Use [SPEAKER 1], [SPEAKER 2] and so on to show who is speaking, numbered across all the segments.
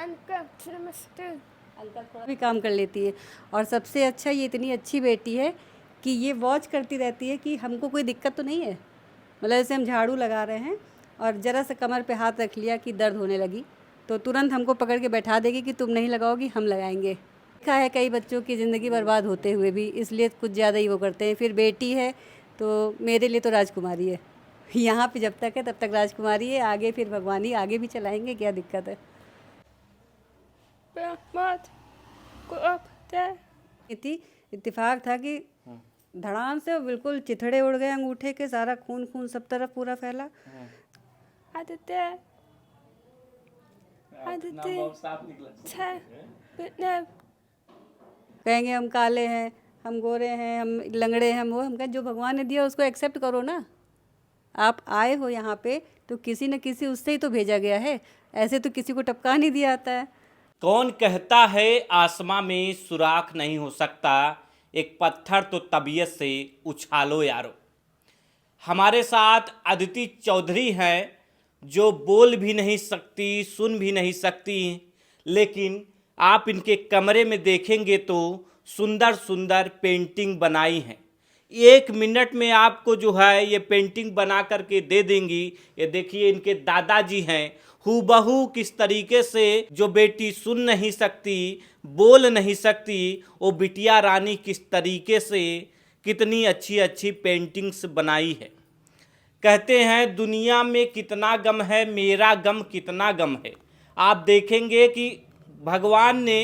[SPEAKER 1] Uncle नमस्ते।
[SPEAKER 2] Uncle थोड़ा भी काम कर लेती है। और सबसे अच्छा, ये इतनी अच्छी बेटी है कि ये वॉच करती रहती है कि हमको कोई दिक्कत तो नहीं है। मतलब जैसे हम झाड़ू लगा रहे हैं और ज़रा सा कमर पे हाथ रख लिया कि दर्द होने लगी, तो तुरंत हमको पकड़ के बैठा देगी कि तुम नहीं लगाओगी, हम लगाएंगे। देखा है कई बच्चों की ज़िंदगी बर्बाद होते हुए भी, इसलिए कुछ ज़्यादा ही वो करते हैं। फिर बेटी है तो मेरे लिए तो राजकुमारी है। यहाँ पे जब तक है तब तक राजकुमारी है, आगे फिर भगवान ही आगे भी चलाएंगे, क्या दिक्कत है।
[SPEAKER 1] बहुत को
[SPEAKER 2] थी, इत्तेफाक था कि धड़ाम से वो बिल्कुल चिथड़े उड़ गए अंगूठे के, सारा खून खून सब तरफ पूरा फैला।
[SPEAKER 1] आदित्य आदित्य
[SPEAKER 2] कहेंगे हम काले हैं, हम गोरे हैं, हम लंगड़े हैं, हम कहें जो भगवान ने दिया उसको एक्सेप्ट करो ना। आप आए हो यहाँ पे तो किसी न किसी उससे ही तो भेजा गया है, ऐसे तो किसी को टपका नहीं दिया आता है।
[SPEAKER 3] कौन कहता है आसमां में सुराख नहीं हो सकता, एक पत्थर तो तबीयत से उछालो यारो। हमारे साथ अदिति चौधरी हैं, जो बोल भी नहीं सकती, सुन भी नहीं सकती, लेकिन आप इनके कमरे में देखेंगे तो सुंदर सुंदर पेंटिंग बनाई हैं। 1 मिनट में आपको जो है ये पेंटिंग बना करके दे देंगी। ये देखिए इनके दादाजी हैं, हूबहू किस तरीके से जो बेटी सुन नहीं सकती, बोल नहीं सकती, वो बिटिया रानी किस तरीके से कितनी अच्छी अच्छी पेंटिंग्स बनाई है। कहते हैं दुनिया में कितना गम है, मेरा गम कितना गम है। आप देखेंगे कि भगवान ने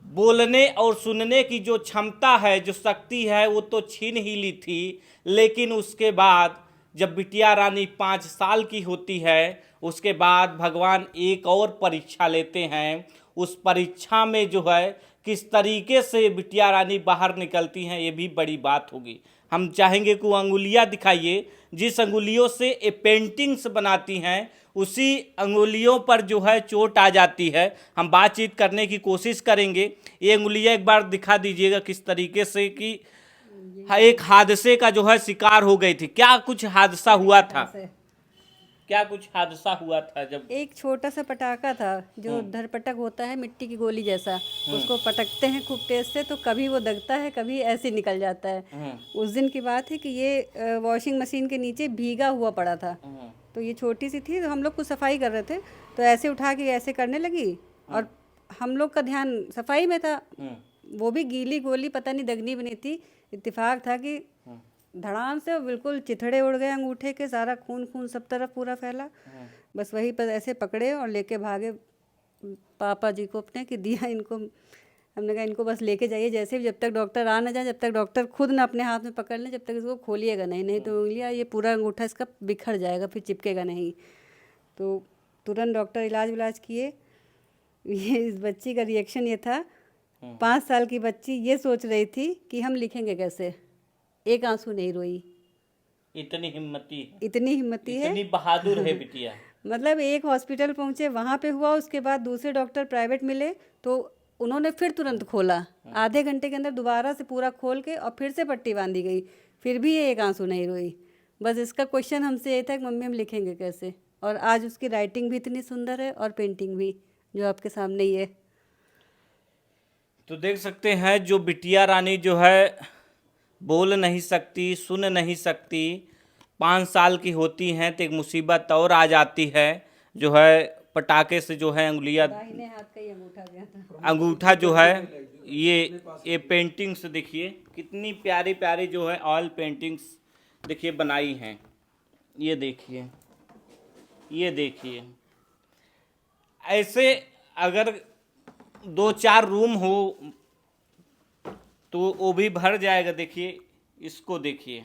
[SPEAKER 3] बोलने और सुनने की जो क्षमता है, जो शक्ति है, वो तो छीन ही ली थी, लेकिन उसके बाद जब बिटिया रानी 5 साल की होती है, उसके बाद भगवान एक और परीक्षा लेते हैं। उस परीक्षा में जो है किस तरीके से बिटिया रानी बाहर निकलती हैं, ये भी बड़ी बात होगी। हम चाहेंगे कि वो अंगुलियाँ दिखाइए, जिस अंगुलियों से ये पेंटिंग्स बनाती हैं, उसी अंगुलियों पर जो है चोट आ जाती है। हम बातचीत करने की कोशिश करेंगे। ये अंगुलियाँ एक बार दिखा दीजिएगा किस तरीके से कि एक हादसे का जो है शिकार हो गई थी। क्या कुछ हादसा हुआ था? क्या कुछ हादसा हुआ था? जब
[SPEAKER 2] एक छोटा सा पटाखा था, जो धरपटक होता है मिट्टी की गोली जैसा, उसको पटकते हैं खूब तेज से तो कभी वो दगता है, कभी ऐसे निकल जाता है। उस दिन की बात है कि ये वॉशिंग मशीन के नीचे भीगा हुआ पड़ा था, तो ये छोटी सी थी, तो हम लोग कुछ सफाई कर रहे थे, तो ऐसे उठा के ऐसे करने लगी और हम लोग का ध्यान सफाई में था। वो भी गीली गोली, पता नहीं दगनी बनी थी। इत्तेफाक था कि धड़ाम से वो बिल्कुल चिथड़े उड़ गए अंगूठे के, सारा खून खून सब तरफ पूरा फैला। बस वही पर ऐसे पकड़े और लेके भागे पापा जी को अपने कि दिया इनको। हमने कहा इनको बस लेके जाइए, जैसे भी, जब तक डॉक्टर आ ना जाए, जब तक डॉक्टर खुद ना अपने हाथ में पकड़ लें, जब तक इसको खोलिएगा नहीं, नहीं तो उंगलियाँ, ये पूरा अंगूठा इसका बिखर जाएगा, फिर चिपकेगा नहीं। तो तुरंत डॉक्टर इलाज किए। ये इस बच्ची का रिएक्शन ये था, 5 साल की बच्ची ये सोच रही थी कि हम लिखेंगे कैसे, एक आंसू नहीं रोई।
[SPEAKER 3] इतनी हिम्मती है,
[SPEAKER 2] इतनी हिम्मती है,
[SPEAKER 3] इतनी बहादुर है बिटिया।
[SPEAKER 2] मतलब एक हॉस्पिटल पहुंचे, वहाँ पे हुआ, उसके बाद दूसरे डॉक्टर प्राइवेट मिले तो उन्होंने फिर तुरंत खोला, आधे घंटे के अंदर दोबारा से पूरा खोल के और फिर से पट्टी बांधी गई, फिर भी ये एक आंसू नहीं रोई। बस इसका क्वेश्चन हमसे ये था कि मम्मी हम लिखेंगे कैसे। और आज उसकी राइटिंग भी इतनी सुंदर है और पेंटिंग भी, जो आपके सामने ही है।
[SPEAKER 3] तो देख सकते हैं जो बिटिया रानी जो है बोल नहीं सकती, सुन नहीं सकती, 5 साल की होती हैं तो एक मुसीबत और आ जाती है, जो है पटाखे से जो है अंगुलियाँ,
[SPEAKER 2] दाहिने हाथ का ही अंगूठा गया था।
[SPEAKER 3] अंगूठा जो है ये पेंटिंग्स देखिए कितनी प्यारी प्यारी जो है ऑयल पेंटिंग्स देखिए बनाई हैं। ये देखिए, ये देखिए, ऐसे अगर 2-4 रूम हो तो वो भी भर जाएगा। देखिए इसको देखिए,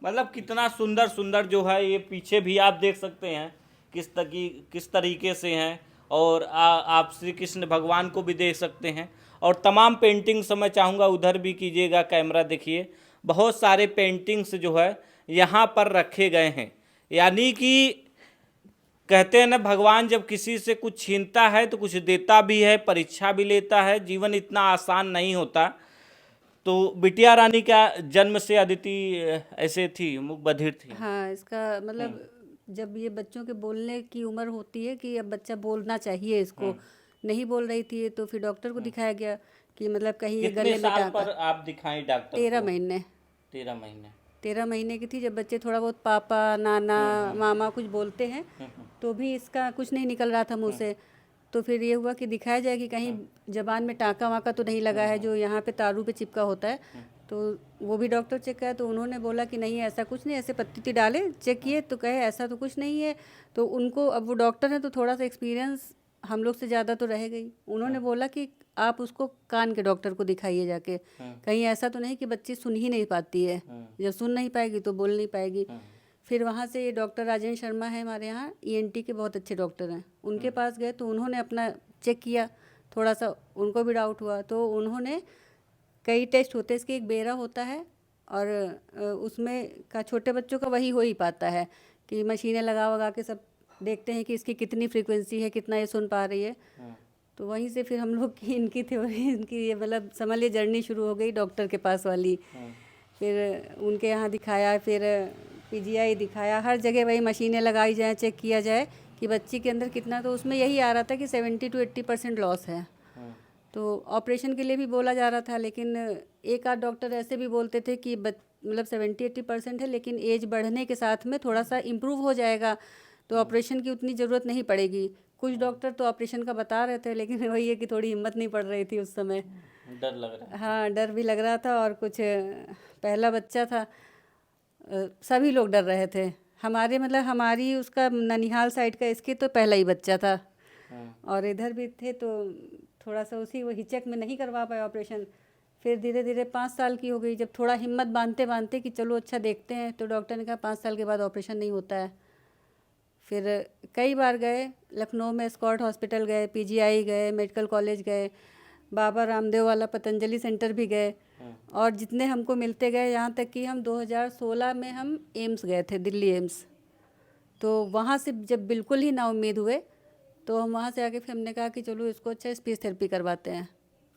[SPEAKER 3] मतलब कितना सुंदर सुंदर जो है। ये पीछे भी आप देख सकते हैं किस तरीके से हैं, और आप श्री कृष्ण भगवान को भी देख सकते हैं। और तमाम पेंटिंग्स मैं चाहूँगा उधर भी कीजिएगा कैमरा, देखिए बहुत सारे पेंटिंग्स जो है यहाँ पर रखे गए हैं। यानी कि कहते हैं ना, भगवान जब किसी से कुछ छीनता है तो कुछ देता भी है, परीक्षा भी लेता है। जीवन इतना आसान नहीं होता। तो बिटिया रानी का जन्म से अदिति ऐसे थी, मुख बधिर थी।
[SPEAKER 2] हाँ, इसका मतलब जब ये बच्चों के बोलने की उम्र होती है कि अब बच्चा बोलना चाहिए इसको, नहीं बोल रही थी, तो फिर डॉक्टर को दिखाया गया कि मतलब कहीं ये
[SPEAKER 3] कितने
[SPEAKER 2] गले में
[SPEAKER 3] साल
[SPEAKER 2] टाँका।
[SPEAKER 3] पर आप दिखाई डॉक्टर
[SPEAKER 2] 13
[SPEAKER 3] को?
[SPEAKER 2] महीने
[SPEAKER 3] 13 महीने।
[SPEAKER 2] 13 महीने की थी जब बच्चे थोड़ा बहुत पापा नाना मामा कुछ बोलते हैं, तो भी इसका कुछ नहीं निकल रहा था मुंह से। तो फिर ये हुआ कि दिखाया जाए कि कहीं जबान में टाँका वाका तो नहीं लगा है जो यहाँ पे तारू पे चिपका होता है। तो वो भी डॉक्टर चेक किया तो उन्होंने बोला कि नहीं ऐसा कुछ नहीं, ऐसे पत्ती उत्ती डाले चेक किए तो कहे ऐसा तो कुछ नहीं है। तो उनको, अब वो डॉक्टर हैं तो थोड़ा सा एक्सपीरियंस हम लोग से ज़्यादा तो रहेगा ही। उन्होंने बोला कि आप उसको कान के डॉक्टर को दिखाइए जाके, कहीं ऐसा तो नहीं कि बच्ची सुन ही नहीं पाती है, जब सुन नहीं पाएगी तो बोल नहीं पाएगी। फिर वहाँ से ये डॉक्टर राजेंद्र शर्मा है हमारे यहाँ, ENT के बहुत अच्छे डॉक्टर हैं, उनके पास गए तो उन्होंने अपना चेक किया, थोड़ा सा उनको भी डाउट हुआ तो उन्होंने, कई टेस्ट होते हैं इसके, एक बेरा होता है और उसमें का छोटे बच्चों का वही हो ही पाता है कि मशीनें लगा के सब देखते हैं कि इसकी कितनी फ्रीक्वेंसी है, कितना ये सुन पा रही है। तो वहीं से फिर हम लोग की इनकी थ्योरी, इनकी ये मतलब समझ लिए जर्नी शुरू हो गई डॉक्टर के पास वाली। फिर उनके यहाँ दिखाया, फिर PGI दिखाया, हर जगह वही मशीनें लगाई जाएँ, चेक किया जाए कि बच्ची के अंदर कितना, तो उसमें यही आ रहा था कि 70 to 80% लॉस है। तो ऑपरेशन के लिए भी बोला जा रहा था, लेकिन एक आध डॉक्टर ऐसे भी बोलते थे कि मतलब 70-80% है, लेकिन एज बढ़ने के साथ में थोड़ा सा इम्प्रूव हो जाएगा तो ऑपरेशन की उतनी ज़रूरत नहीं पड़ेगी। कुछ डॉक्टर तो ऑपरेशन का बता रहे थे, लेकिन वही है कि थोड़ी हिम्मत नहीं पड़ रही थी उस समय,
[SPEAKER 3] डर लग रहा है।
[SPEAKER 2] हाँ डर भी लग रहा था, और कुछ पहला बच्चा था, सभी लोग डर रहे थे। हमारे मतलब हमारी उसका ननिहाल साइड का इसके तो पहला ही बच्चा था, और इधर भी थे तो थोड़ा सा उसी वो हिचक में नहीं करवा पाए ऑपरेशन। फिर धीरे धीरे 5 साल की हो गई, जब थोड़ा हिम्मत बांधते बांधते कि चलो अच्छा देखते हैं, तो डॉक्टर ने कहा 5 साल के बाद ऑपरेशन नहीं होता है। फिर कई बार गए, लखनऊ में स्कॉट हॉस्पिटल गए, PGI गए, मेडिकल कॉलेज गए, बाबा रामदेव वाला पतंजलि सेंटर भी गए, और जितने हमको मिलते गए, यहाँ तक कि हम 2016 में हम एम्स गए थे, दिल्ली एम्स। तो वहाँ से जब बिल्कुल ही ना उम्मीद हुए तो हम वहाँ से आके फिर हमने कहा कि चलो इसको अच्छा स्पीच थेरेपी करवाते हैं।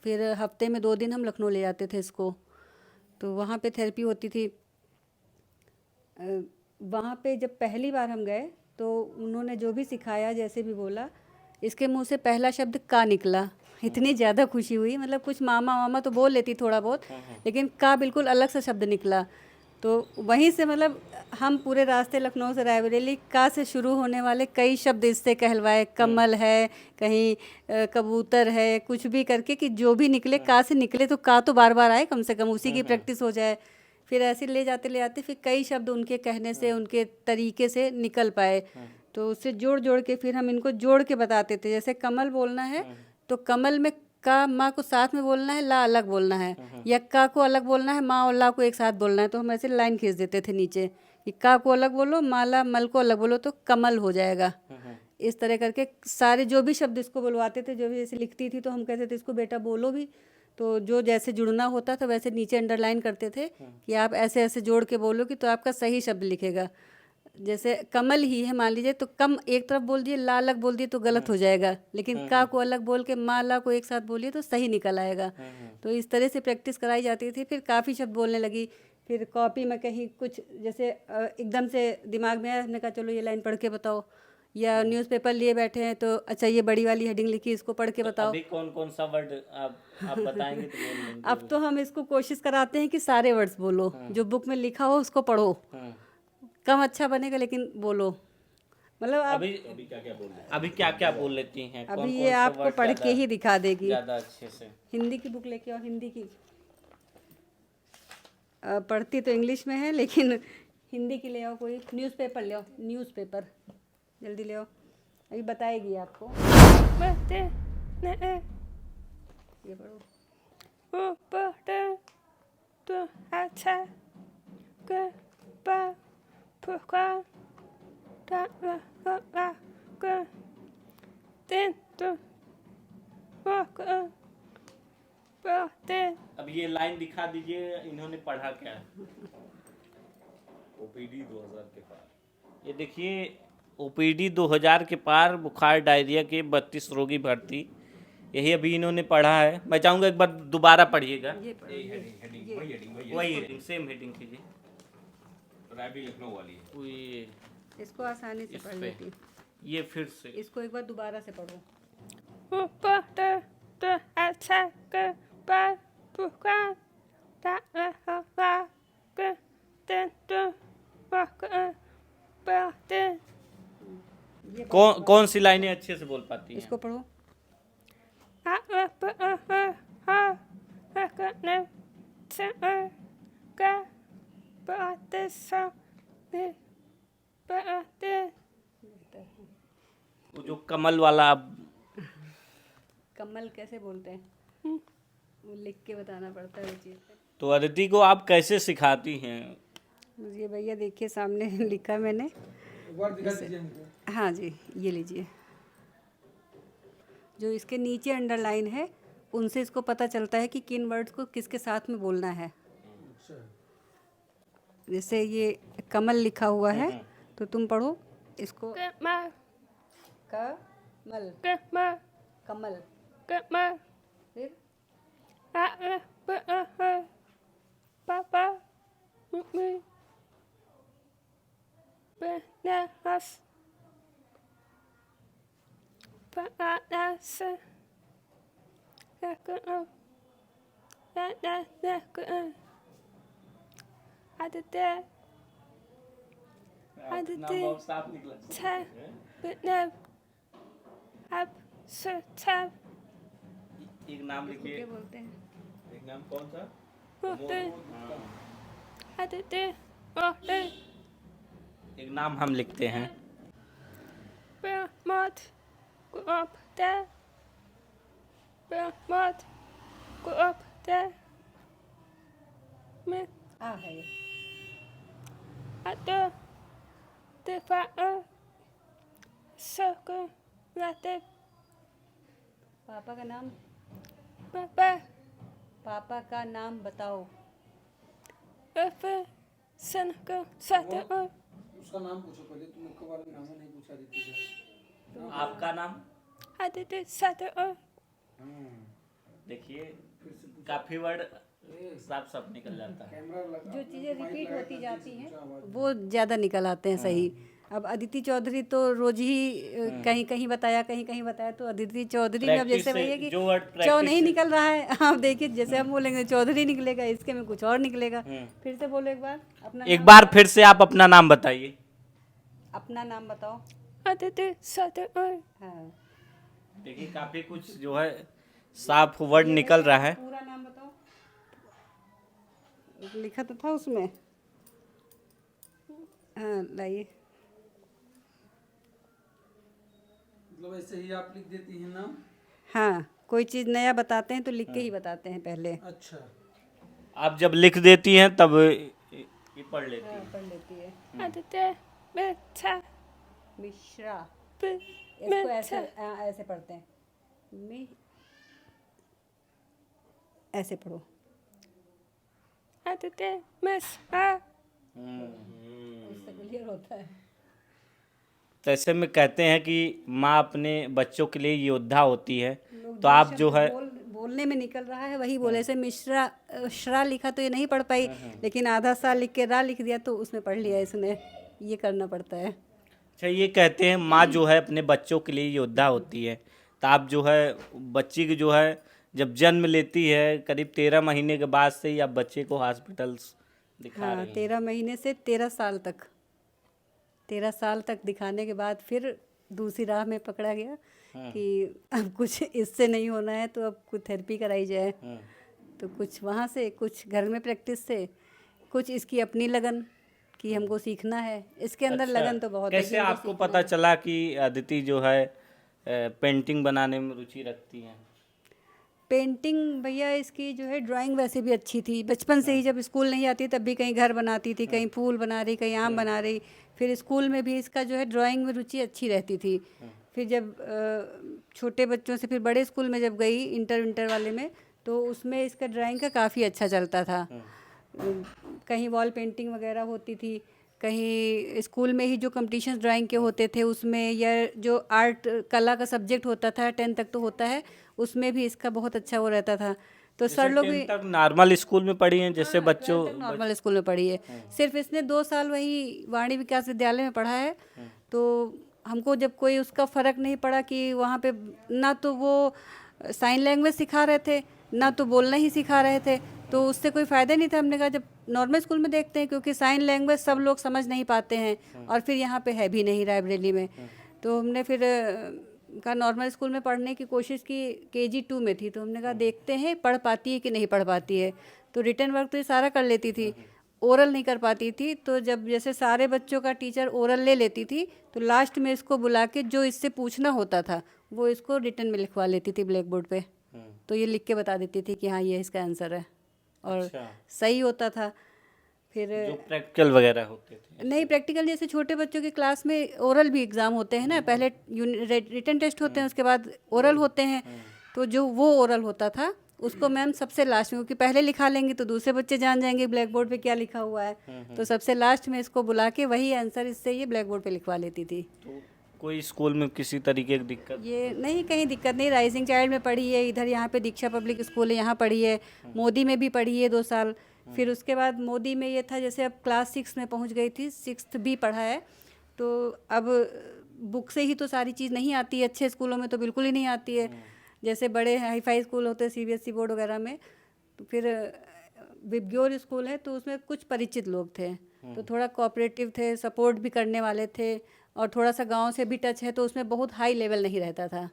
[SPEAKER 2] फिर हफ्ते में 2 दिन हम लखनऊ ले जाते थे इसको, तो वहाँ पे थेरेपी होती थी। वहाँ पे जब पहली बार हम गए तो उन्होंने जो भी सिखाया, जैसे भी बोला, इसके मुंह से पहला शब्द का निकला। इतनी ज़्यादा खुशी हुई, मतलब कुछ मामा वामा तो बोल लेती थोड़ा बहुत, लेकिन का बिल्कुल अलग सा शब्द निकला। तो वहीं से मतलब हम पूरे रास्ते लखनऊ से रायबरेली का से शुरू होने वाले कई शब्द इससे कहलवाए, कमल है, कहीं कबूतर है, कुछ भी करके कि जो भी निकले का से निकले, तो का तो बार बार आए, कम से कम उसी की प्रैक्टिस हो जाए। फिर ऐसे ले जाते फिर कई शब्द उनके कहने से, उनके तरीके से निकल पाए। तो उससे जोड़ जोड़ के फिर हम इनको जोड़ के बताते थे, जैसे कमल बोलना है तो कमल में का माँ को साथ में बोलना है, ला अलग बोलना है, या का को अलग बोलना है, माँ और ला को एक साथ बोलना है। तो हम ऐसे लाइन खींच देते थे नीचे कि का को अलग बोलो, माला मल को अलग बोलो, तो कमल हो जाएगा। इस तरह करके सारे जो भी शब्द इसको बुलवाते थे, जो भी जैसे लिखती थी तो हम कहते थे इसको बेटा बोलो भी, तो जो जैसे जुड़ना होता था वैसे नीचे अंडरलाइन करते थे कि आप ऐसे ऐसे जोड़ के बोलोगे तो आपका सही शब्द लिखेगा। जैसे कमल ही है मान लीजिए, तो कम एक तरफ बोल दिए, ला अलग बोल दिए तो गलत हो जाएगा, लेकिन का को अलग बोल के माँ ला को एक साथ बोलिए तो सही निकल आएगा। तो इस तरह से प्रैक्टिस कराई जाती थी। फिर काफ़ी शब्द बोलने लगी। फिर कॉपी में कहीं कुछ जैसे एकदम से दिमाग में आया, हमने कहा चलो ये लाइन पढ़ के बताओ, या न्यूज़पेपर लिए बैठे हैं तो अच्छा ये बड़ी वाली हेडिंग लिखी, इसको पढ़ के बताओ।
[SPEAKER 3] अभी कौन कौन सा वर्ड आप बताएंगे तो बोल लेंगे।
[SPEAKER 2] अब तो हम इसको कोशिश कराते हैं कि सारे वर्ड्स बोलो, जो बुक में लिखा हो उसको पढ़ो, कम अच्छा बनेगा लेकिन बोलो। मतलब आप
[SPEAKER 3] अभी क्या क्या बोल लेती हैं?
[SPEAKER 2] अभी ये आपको पढ़ के ही दिखा देगी।
[SPEAKER 3] ज़्यादा अच्छे से
[SPEAKER 2] हिंदी की बुक लेके आओ, हिंदी की। पढ़ती तो इंग्लिश में है, लेकिन हिंदी की ले आओ, कोई न्यूज़पेपर ले आओ, न्यूज़पेपर जल्दी ले आओ, अभी बताएगी आपको।
[SPEAKER 1] बते ने
[SPEAKER 2] ये पढ़ो।
[SPEAKER 1] ऊपर तो अच्छा के पा फुका ता के दिन तो वाक बते।
[SPEAKER 3] अब ये लाइन दिखा दीजिए, इन्होंने पढ़ा क्या है?
[SPEAKER 4] ओपीडी 2000 के पार।
[SPEAKER 3] ये देखिए, OPD 2000 के पार, बुखार डायरिया के 32 रोगी भर्ती, यही अभी इन्होंने पढ़ा है। मैं चाहूँगा एक बार दोबारा पढ़िएगा।
[SPEAKER 2] ये पढ़ो,
[SPEAKER 3] वही हेडिंग, सेम हेडिंग कीजिए।
[SPEAKER 4] रायबरेली लखनऊ वाली है।
[SPEAKER 3] ये
[SPEAKER 2] इसको आसानी से
[SPEAKER 3] इस
[SPEAKER 2] पढ़
[SPEAKER 3] पे।
[SPEAKER 2] लेती हूँ।
[SPEAKER 3] ये फिर से
[SPEAKER 2] इसको एक बार दोबारा से पढ़ो।
[SPEAKER 1] ऊपर तो अच्छा के पर पुका ता के तो पढ़ते
[SPEAKER 3] कौन सी लाइनें अच्छे से बोल पाती हैं?
[SPEAKER 2] इसको पढ़ो।
[SPEAKER 3] वो जो कमल वाला
[SPEAKER 2] कमल कैसे बोलते हैं? वो लिख के बताना पड़ता है वो चीज़।
[SPEAKER 3] तो अदिति को आप कैसे सिखाती हैं?
[SPEAKER 2] मुझे भैया देखिए सामने लिखा मैंने। हाँ जी, ये लीजिए। जो इसके नीचे अंडरलाइन है उनसे इसको पता चलता है कि किन वर्ड्स को किसके साथ में बोलना है। जैसे ये कमल लिखा हुआ है तो तुम पढ़ो इसको। कमल कमल फिर
[SPEAKER 1] Papa, me, Benas, Panas,
[SPEAKER 3] एक नाम लिखिए।
[SPEAKER 2] क्या बोलते हैं?
[SPEAKER 3] एक नाम कौन सा? एक नाम हम लिखते हैं।
[SPEAKER 2] आ है ये। पापा का नाम पापा का नाम बताओ।
[SPEAKER 4] उसका नाम पूछो पहले, तुम एक बार नाम नहीं पूछा दीदी का।
[SPEAKER 3] आपका नाम? देखिए काफी वर्ड साफ साफ निकल जाता है।
[SPEAKER 4] कैमरा लगा,
[SPEAKER 2] जो चीज़ें रिपीट होती जाती हैं वो ज़्यादा निकल आते हैं सही। अब अदिति चौधरी तो रोज ही कहीं कहीं बताया तो अदिति चौधरी में अब जैसे
[SPEAKER 3] Practice
[SPEAKER 2] वही
[SPEAKER 3] से
[SPEAKER 2] है कि
[SPEAKER 3] जो word
[SPEAKER 2] चौ
[SPEAKER 3] practice
[SPEAKER 2] नहीं
[SPEAKER 3] से-
[SPEAKER 2] निकल रहा है। आप देखिए जैसे हम बोलेंगे चौधरी निकलेगा, इसके में कुछ और निकलेगा। फिर से बोलो एक बार अपना
[SPEAKER 3] एक
[SPEAKER 2] नाम
[SPEAKER 3] बार फिर से आप अपना नाम बताइए।
[SPEAKER 2] अपना नाम बताओ। हाँ
[SPEAKER 3] देखिए काफी कुछ जो है साफ वर्ड निकल रहा है।
[SPEAKER 2] पूरा नाम बताओ। लिखा तो था उसमें। हाँ लाइए।
[SPEAKER 4] मतलब ऐसे ही आप लिख देती हैं नाम?
[SPEAKER 2] हाँ कोई चीज़ नया बताते हैं तो लिख के ही बताते हैं पहले।
[SPEAKER 4] अच्छा,
[SPEAKER 3] आप जब लिख देती हैं तब ये पढ़ लेती हैं।
[SPEAKER 2] पढ़ लेती है। मिश्रा इसको ऐसे ऐसे पढ़ते हैं। ऐसे पढ़ो। उससे क्लियर होता है।
[SPEAKER 3] तो ऐसे में कहते हैं कि माँ अपने बच्चों के लिए योद्धा होती है।
[SPEAKER 2] लोग
[SPEAKER 3] तो आप
[SPEAKER 2] शब्द
[SPEAKER 3] जो है
[SPEAKER 2] बोलने में निकल रहा है वही बोले। ऐसे मिश्रा श्रा लिखा तो ये नहीं पढ़ पाई, लेकिन आधा सा लिख के रा लिख दिया तो उसमें पढ़ लिया इसने। ये करना पड़ता है।
[SPEAKER 3] अच्छा, ये कहते हैं माँ जो है अपने बच्चों के लिए योद्धा होती है। तो आप जो है बच्ची की जो है जब जन्म लेती है करीब 13 महीने के बाद से ही आप बच्चे को हॉस्पिटल दिखा
[SPEAKER 2] हाँ
[SPEAKER 3] रही हैं।
[SPEAKER 2] 13 महीने से 13 साल तक। 13 साल तक दिखाने के बाद फिर दूसरी राह में पकड़ा गया कि अब कुछ इससे नहीं होना है तो अब कुछ थेरेपी कराई जाए। तो कुछ वहाँ से, कुछ घर में प्रैक्टिस से, कुछ इसकी अपनी लगन कि हमको सीखना है। इसके अंदर
[SPEAKER 3] अच्छा,
[SPEAKER 2] लगन तो बहुत है कि
[SPEAKER 3] कैसे
[SPEAKER 2] हमको
[SPEAKER 3] आपको
[SPEAKER 2] सीखना
[SPEAKER 3] पता
[SPEAKER 2] है।
[SPEAKER 3] चला कि अदिति जो है पेंटिंग बनाने में रुचि रखती हैं?
[SPEAKER 2] पेंटिंग भैया इसकी जो है ड्राइंग वैसे भी अच्छी थी। बचपन से ही जब स्कूल नहीं आती तब भी कहीं घर बनाती थी, कहीं फूल बना रही, कहीं आम बना रही। फिर स्कूल में भी इसका जो है ड्राइंग में रुचि अच्छी रहती थी। फिर जब छोटे बच्चों से फिर बड़े स्कूल में जब गई इंटर वाले में तो उसमें इसका ड्राइंग का काफ़ी अच्छा चलता था। कहीं वॉल पेंटिंग वगैरह होती थी, कहीं स्कूल में ही जो कंपटीशंस ड्राइंग के होते थे उसमें, या जो आर्ट कला का सब्जेक्ट होता था 10 तक तो होता है, उसमें भी इसका बहुत अच्छा वो रहता था। तो सर लोग भी
[SPEAKER 3] 10th तक नॉर्मल स्कूल में पढ़ी हैं, जैसे बच्चों
[SPEAKER 2] नॉर्मल स्कूल में पढ़ी है। सिर्फ इसने 2 साल वही वाणी विकास विद्यालय में पढ़ा है। तो हमको जब कोई उसका फ़र्क नहीं पड़ा कि वहाँ पे ना तो वो साइन लैंग्वेज सिखा रहे थे, ना तो बोलना ही सिखा रहे थे, तो उससे कोई फ़ायदा नहीं था। हमने कहा जब नॉर्मल स्कूल में देखते हैं, क्योंकि साइन लैंग्वेज सब लोग समझ नहीं पाते हैं और फिर यहाँ पे है भी नहीं रायबरेली में, तो हमने फिर कहा नॉर्मल स्कूल में पढ़ने की कोशिश की। KG 2 में थी, तो हमने कहा देखते हैं पढ़ पाती है कि नहीं पढ़ पाती है। तो रिटर्न वर्क तो ये सारा कर लेती थी, ओरल नहीं कर पाती थी। तो जब जैसे सारे बच्चों का टीचर ओरल ले लेती थी, तो लास्ट में इसको बुला के जो इससे पूछना होता था वो इसको रिटर्न में लिखवा लेती थी ब्लैक बोर्ड पे। तो ये लिख के बता देती थी कि हाँ ये इसका आंसर है, और
[SPEAKER 3] अच्छा।
[SPEAKER 2] सही होता था। फिर
[SPEAKER 3] जो प्रैक्टिकल वगैरह होते थे।
[SPEAKER 2] नहीं, प्रैक्टिकल जैसे छोटे बच्चों की क्लास में ओरल भी एग्ज़ाम होते हैं ना, पहले रिटन टेस्ट होते हैं, उसके बाद ओरल होते हैं। तो जो वो ओरल होता था उसको मैम सबसे लास्ट में, क्योंकि पहले लिखा लेंगे तो दूसरे बच्चे जान जाएंगे ब्लैक बोर्ड पे क्या लिखा हुआ है, तो सबसे लास्ट में इसको बुला के वही आंसर इससे ये ब्लैक बोर्ड पे लिखवा लेती थी।
[SPEAKER 3] तो कोई स्कूल में किसी तरीके की दिक्कत?
[SPEAKER 2] ये नहीं, कहीं दिक्कत नहीं। राइजिंग चाइल्ड में पढ़ी है, इधर यहाँ पे दीक्षा पब्लिक स्कूल है यहाँ पढ़ी है, मोदी में भी पढ़ी है 2 साल। फिर उसके बाद मोदी में ये था जैसे अब क्लास 6 में पहुँच गई थी, 6th भी पढ़ा है। तो अब बुक से ही तो सारी चीज़ नहीं आती है, अच्छे स्कूलों में तो बिल्कुल ही नहीं आती है। जैसे बड़े हाई फाई स्कूल होते हैं CBSE बोर्ड वगैरह में, तो फिर विबग्योर स्कूल है तो उसमें कुछ परिचित लोग थे, तो थोड़ा कोऑपरेटिव थे, सपोर्ट भी करने वाले थे, और थोड़ा सा गांव से भी टच है, तो उसमें बहुत हाई लेवल नहीं रहता था।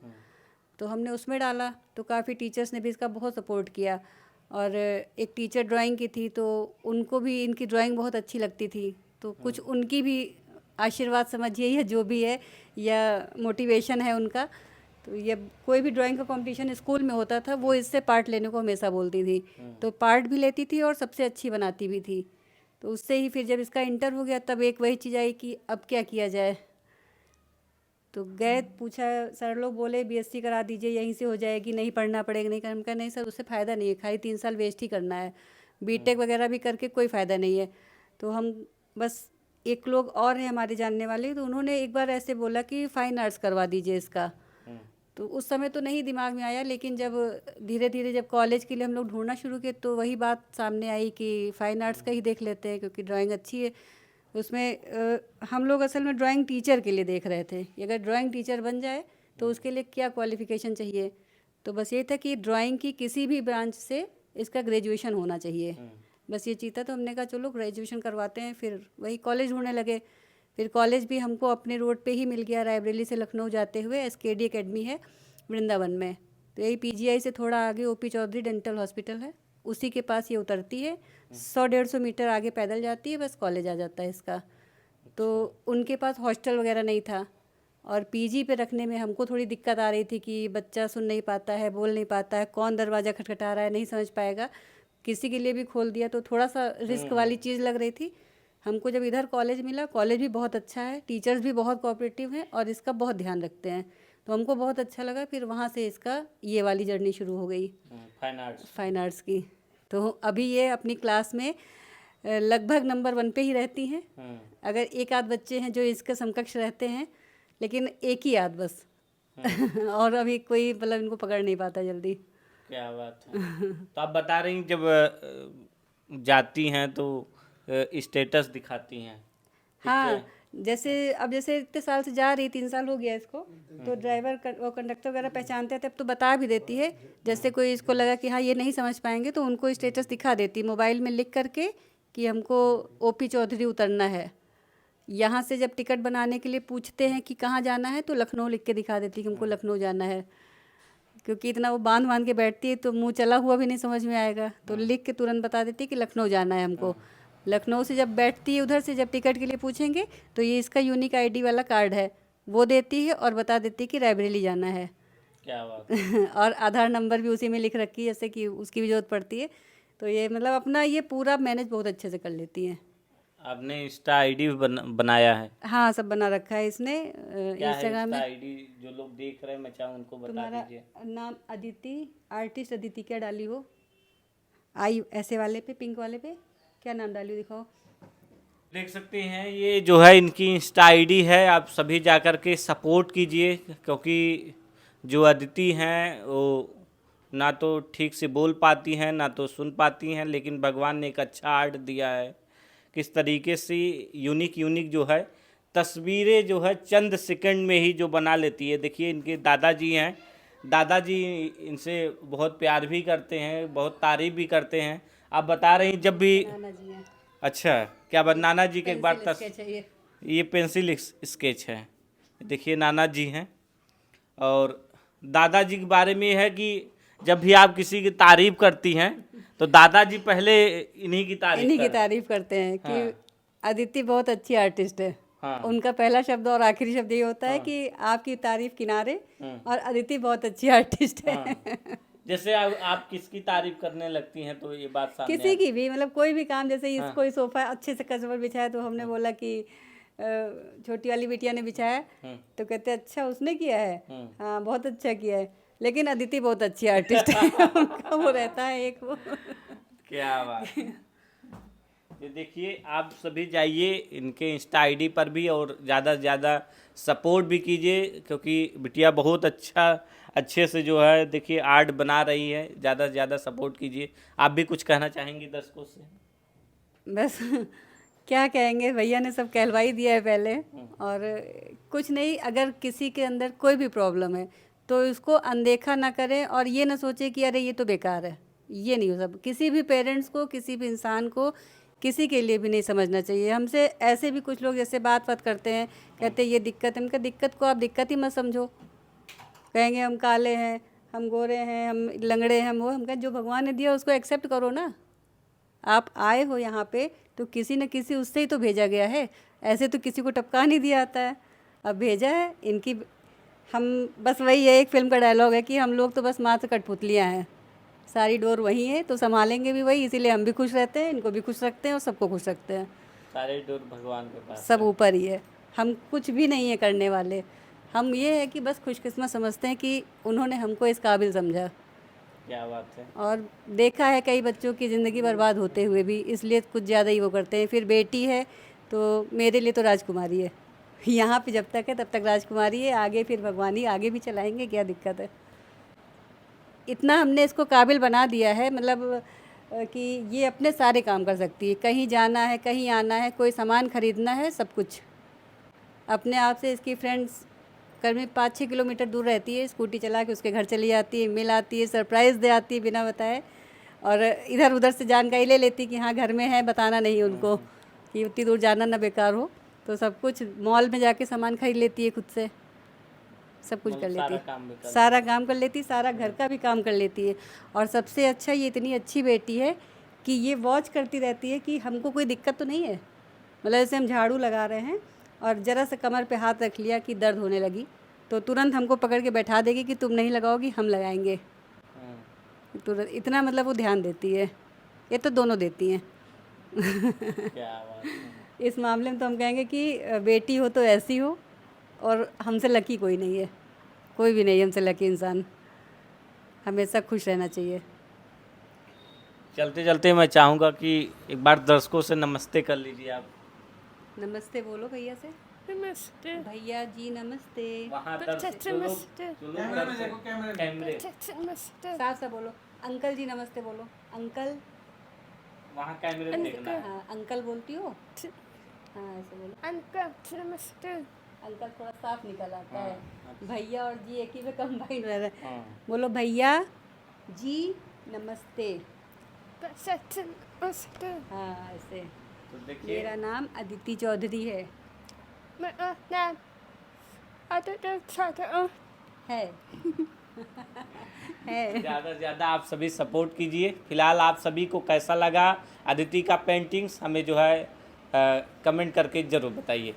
[SPEAKER 2] तो हमने उसमें डाला, तो काफ़ी टीचर्स ने भी इसका बहुत सपोर्ट किया। और एक टीचर ड्राइंग की थी, तो उनको भी इनकी ड्राइंग बहुत अच्छी लगती थी, तो कुछ उनकी भी आशीर्वाद समझिए या जो भी है, या मोटिवेशन है उनका। तो ये कोई भी ड्राइंग का कंपटीशन स्कूल में होता था, वो इससे पार्ट लेने को हमेशा बोलती थी, तो पार्ट भी लेती थी और सबसे अच्छी बनाती भी थी। तो उससे ही फिर जब इसका इंटर हो गया, तब एक वही चीज़ आई कि अब क्या किया जाए। तो गए, पूछा, सर लोग बोले BSc करा दीजिए, यहीं से हो जाएगी, नहीं पढ़ना पड़ेगा। नहीं करना का नहीं सर, उससे फ़ायदा नहीं है, खाली 3 साल वेस्ट ही करना है, BTech वगैरह भी करके कोई फ़ायदा नहीं है। तो हम बस, एक लोग और हैं हमारे जानने वाले, तो उन्होंने एक बार ऐसे बोला कि फ़ाइन आर्ट्स करवा दीजिए इसका। तो उस समय तो नहीं दिमाग में आया, लेकिन जब धीरे धीरे जब कॉलेज के लिए हम लोग ढूंढना शुरू किए, तो वही बात सामने आई कि फ़ाइन आर्ट्स का ही देख लेते हैं, क्योंकि ड्राइंग अच्छी है। उसमें हम लोग असल में ड्राइंग टीचर के लिए देख रहे थे, अगर ड्राइंग टीचर बन जाए तो उसके लिए क्या क्वालिफ़िकेशन चाहिए। तो बस ये था कि ड्राइंग की किसी भी ब्रांच से इसका ग्रेजुएशन होना चाहिए, बस ये चीज़ था। तो हमने कहा चलो ग्रेजुएशन करवाते हैं। फिर वही कॉलेज ढूंढने लगे। फिर कॉलेज भी हमको अपने रोड पे ही मिल गया, रायबरेली से लखनऊ जाते हुए SKD एकेडमी है वृंदावन में। तो यही PGI से थोड़ा आगे OP चौधरी डेंटल हॉस्पिटल है, उसी के पास ये उतरती है, 100-150 मीटर आगे पैदल जाती है, बस कॉलेज आ जाता है इसका। तो उनके पास हॉस्टल वगैरह नहीं था, और PG पे रखने में हमको थोड़ी दिक्कत आ रही थी कि बच्चा सुन नहीं पाता है, बोल नहीं पाता है, कौन दरवाज़ा खटखटा रहा है नहीं समझ पाएगा, किसी के लिए भी खोल दिया तो थोड़ा सा रिस्क वाली चीज़ लग रही थी हमको। जब इधर कॉलेज मिला, कॉलेज भी बहुत अच्छा है, टीचर्स भी बहुत कोऑपरेटिव हैं और इसका बहुत ध्यान रखते हैं, तो हमको बहुत अच्छा लगा। फिर वहाँ से इसका ये वाली जर्नी शुरू हो गई फाइन आर्ट्स की। तो अभी ये अपनी क्लास में लगभग नंबर 1 पे ही रहती हैं। अगर एक आध बच्चे हैं जो इसके समकक्ष रहते हैं, लेकिन एक ही आध बस और अभी कोई मतलब इनको पकड़ नहीं पाता जल्दी।
[SPEAKER 3] क्या बात है। तो आप बता रही हैं जब जाती हैं तो स्टेटस दिखाती हैं।
[SPEAKER 2] हाँ, जैसे अब जैसे इतने साल से जा रही, 3 साल हो गया इसको, तो ड्राइवर और कंडक्टर वगैरह पहचानते हैं, तब तो बता भी देती है। जैसे कोई इसको लगा कि हाँ ये नहीं समझ पाएंगे, तो उनको स्टेटस दिखा देती मोबाइल में लिख करके कि हमको OP चौधरी उतरना है। यहाँ से जब टिकट बनाने के लिए पूछते हैं कि कहाँ जाना है, तो लखनऊ लिख के दिखा देती कि हमको लखनऊ जाना है, क्योंकि इतना वो बांध के बैठती है तो मुँह चला हुआ भी नहीं समझ में आएगा, तो लिख के तुरंत बता देती है कि लखनऊ जाना है हमको। लखनऊ से जब बैठती है, उधर से जब टिकट के लिए पूछेंगे तो ये इसका यूनिक ID वाला कार्ड है, वो देती है और बता देती है कि रायबरेली जाना है।
[SPEAKER 3] क्या बात
[SPEAKER 2] और आधार नंबर भी उसी में लिख रखी है, जैसे कि उसकी भी जरूरत पड़ती है। तो ये मतलब अपना ये पूरा मैनेज बहुत अच्छे से कर लेती हैं।
[SPEAKER 3] आपने इंस्टा ID भी बनाया है?
[SPEAKER 2] हाँ, सब बना रखा है इसने
[SPEAKER 3] क्या है
[SPEAKER 2] इंस्टाग्राम में।
[SPEAKER 3] ID जो लोग देख रहे हैं, मैं चाहूँ उनको बता
[SPEAKER 2] तुम्हारा
[SPEAKER 3] दीजिए।
[SPEAKER 2] नाम अदिति, आर्टिस्ट अदिति क्या डाली हो, आई ऐसे वाले पे, पिंक वाले पे क्या नाम डाली हो दिखाओ।
[SPEAKER 3] देख सकते हैं ये जो है इनकी इंस्टा ID है, आप सभी जाकर के सपोर्ट कीजिए, क्योंकि जो अदिति हैं वो ना तो ठीक से बोल पाती हैं ना तो सुन पाती हैं, लेकिन भगवान ने एक अच्छा आर्ट दिया है। किस तरीके से यूनिक यूनिक जो है तस्वीरें जो है चंद सेकंड में ही जो बना लेती है। देखिए इनके दादाजी हैं, दादाजी इनसे बहुत प्यार भी करते हैं, बहुत तारीफ भी करते हैं। आप बता रही जब भी
[SPEAKER 2] नाना जी हैं।
[SPEAKER 3] अच्छा क्या बात, नाना जी के एक बार
[SPEAKER 2] पेंसिल स्केच है ये।
[SPEAKER 3] ये पेंसिल स्केच है। देखिए नाना जी हैं। और दादाजी के बारे में है कि जब भी आप किसी की तारीफ करती हैं तो दादाजी पहले इन्हीं की
[SPEAKER 2] इन्हीं की
[SPEAKER 3] तारीफ
[SPEAKER 2] तारीफ करते हैं कि
[SPEAKER 3] हाँ।
[SPEAKER 2] अदिति बहुत अच्छी आर्टिस्ट है।
[SPEAKER 3] हाँ।
[SPEAKER 2] उनका पहला शब्द और आखिरी शब्द ये होता है कि आपकी तारीफ किनारे और अदिति बहुत अच्छी आर्टिस्ट है।
[SPEAKER 3] हाँ। जैसे आप किसकी तारीफ करने लगती हैं तो ये बात सामने
[SPEAKER 2] किसी की भी, मतलब कोई भी काम, जैसे इस कोई सोफा अच्छे से कस्टमर बिछाया तो हमने बोला कि छोटी वाली बिटिया ने बिछाया, तो कहते अच्छा उसने किया है, हाँ बहुत अच्छा किया है, लेकिन अदिति बहुत अच्छी आर्टिस्ट है। उनका वो रहता है एक वो।
[SPEAKER 3] क्या बात है। ये देखिए आप सभी जाइए इनके इंस्टा आईडी पर भी और ज़्यादा से ज़्यादा सपोर्ट भी कीजिए, क्योंकि बिटिया बहुत अच्छे से जो है देखिए आर्ट बना रही है। ज़्यादा से ज़्यादा सपोर्ट कीजिए। आप भी कुछ कहना चाहेंगी दर्शकों से?
[SPEAKER 2] बस क्या कहेंगे, भैया ने सब कहलवाई दिया है पहले। और कुछ नहीं, अगर किसी के अंदर कोई भी प्रॉब्लम है तो इसको अनदेखा ना करें और ये ना सोचे कि अरे ये तो बेकार है। ये नहीं हो सब, किसी भी पेरेंट्स को, किसी भी इंसान को, किसी के लिए भी नहीं समझना चाहिए। हमसे ऐसे भी कुछ लोग जैसे बात करते हैं, कहते हैं ये दिक्कत है। उनका दिक्कत को आप दिक्कत ही मत समझो। कहेंगे हम काले हैं, हम गोरे हैं, हम लंगड़े हैं, हम वो, हम कहें जो भगवान ने दिया उसको एक्सेप्ट करो ना। आप आए हो यहाँ पे तो किसी न किसी उससे ही तो भेजा गया है। ऐसे तो किसी को टपका नहीं दिया आता है, अब भेजा है इनकी। हम बस वही है, एक फिल्म का डायलॉग है कि हम लोग तो बस माँ से कठपुतलियाँ हैं, सारी डोर वही है तो संभालेंगे भी वही, इसीलिए हम भी खुश रहते हैं, इनको भी खुश रखते हैं और सबको खुश रखते हैं।
[SPEAKER 3] सारे डोर भगवान के पास,
[SPEAKER 2] सब ऊपर ही है, हम कुछ भी नहीं है करने वाले। हम ये है कि बस खुशकिस्मत समझते हैं कि उन्होंने हमको इस काबिल समझा।
[SPEAKER 3] क्या बात है।
[SPEAKER 2] और देखा है कई बच्चों की ज़िंदगी बर्बाद होते हुए भी, इसलिए कुछ ज़्यादा ही वो करते हैं। फिर बेटी है तो मेरे लिए तो राजकुमारी है, यहाँ पे जब तक है तब तक राजकुमारी है, आगे फिर भगवान ही आगे भी चलाएंगे, क्या दिक्कत है। इतना हमने इसको काबिल बना दिया है, मतलब कि ये अपने सारे काम कर सकती है। कहीं जाना है, कहीं आना है, कोई सामान ख़रीदना है, सब कुछ अपने आप से। इसकी फ्रेंड्स घर में 5-6 किलोमीटर दूर रहती है, स्कूटी चला के उसके घर चली जाती है, मिल आती है, सरप्राइज़ दे आती है बिना बताए। और इधर उधर से जानकारी ले लेती कि हाँ घर में है, बताना नहीं उनको कि उतनी दूर जाना ना बेकार हो। तो सब कुछ मॉल में जाके सामान खरीद लेती है, खुद से सब कुछ कर लेती है, सारा काम कर लेती है, सारा घर का भी काम कर लेती है। और सबसे अच्छा, ये इतनी अच्छी बेटी है कि ये वॉच करती रहती है कि हमको कोई दिक्कत तो नहीं है। मतलब जैसे हम झाड़ू लगा रहे हैं और ज़रा सा कमर पे हाथ रख लिया कि दर्द होने लगी, तो तुरंत हमको पकड़ के बैठा देगी कि तुम नहीं लगाओगी, हम लगाएंगे तुरंत। इतना मतलब वो ध्यान देती है। ये तो दोनों देती हैं।
[SPEAKER 3] क्या बात है।
[SPEAKER 2] इस मामले में तो हम कहेंगे कि बेटी हो तो ऐसी हो, और हमसे लकी कोई नहीं है, कोई भी नहीं है हमसे लकी इंसान। हमेशा खुश रहना चाहिए।
[SPEAKER 3] चलते चलते मैं चाहूँगा कि एक बार दर्शकों से नमस्ते कर लीजिए आप।
[SPEAKER 2] नमस्ते बोलो भैया से।
[SPEAKER 1] नमस्ते।
[SPEAKER 2] भैया जी नमस्ते।
[SPEAKER 3] वहाँ
[SPEAKER 1] नमस्ते।
[SPEAKER 3] कैमरे
[SPEAKER 1] नमस्ते।
[SPEAKER 2] साफ सा बोलो। अंकल जी नमस्ते बोलो। अंकल।
[SPEAKER 3] वहाँ कैमरे में देखना है।
[SPEAKER 2] हाँ अंकल बोलती हो, हाँ ऐसे बोलो।
[SPEAKER 1] अंकल नमस्ते।
[SPEAKER 2] अंकल थोड़ा साफ निकल आता है। भैया और जी एक ही में कंबाइन रह रहा है।
[SPEAKER 3] हाँ।
[SPEAKER 2] बोलो भैया जी नमस्ते।
[SPEAKER 1] नमस्ते।
[SPEAKER 2] हाँ ऐसे।
[SPEAKER 3] तो देखिए
[SPEAKER 2] मेरा नाम अदिति चौधरी है।
[SPEAKER 1] मेरा नाम अदिति चौधरी
[SPEAKER 3] है। ज़्यादा से ज़्यादा आप सभी सपोर्ट कीजिए। फिलहाल आप सभी को कैसा लगा अदिति का पेंटिंग्स, हमें जो है कमेंट करके ज़रूर बताइए।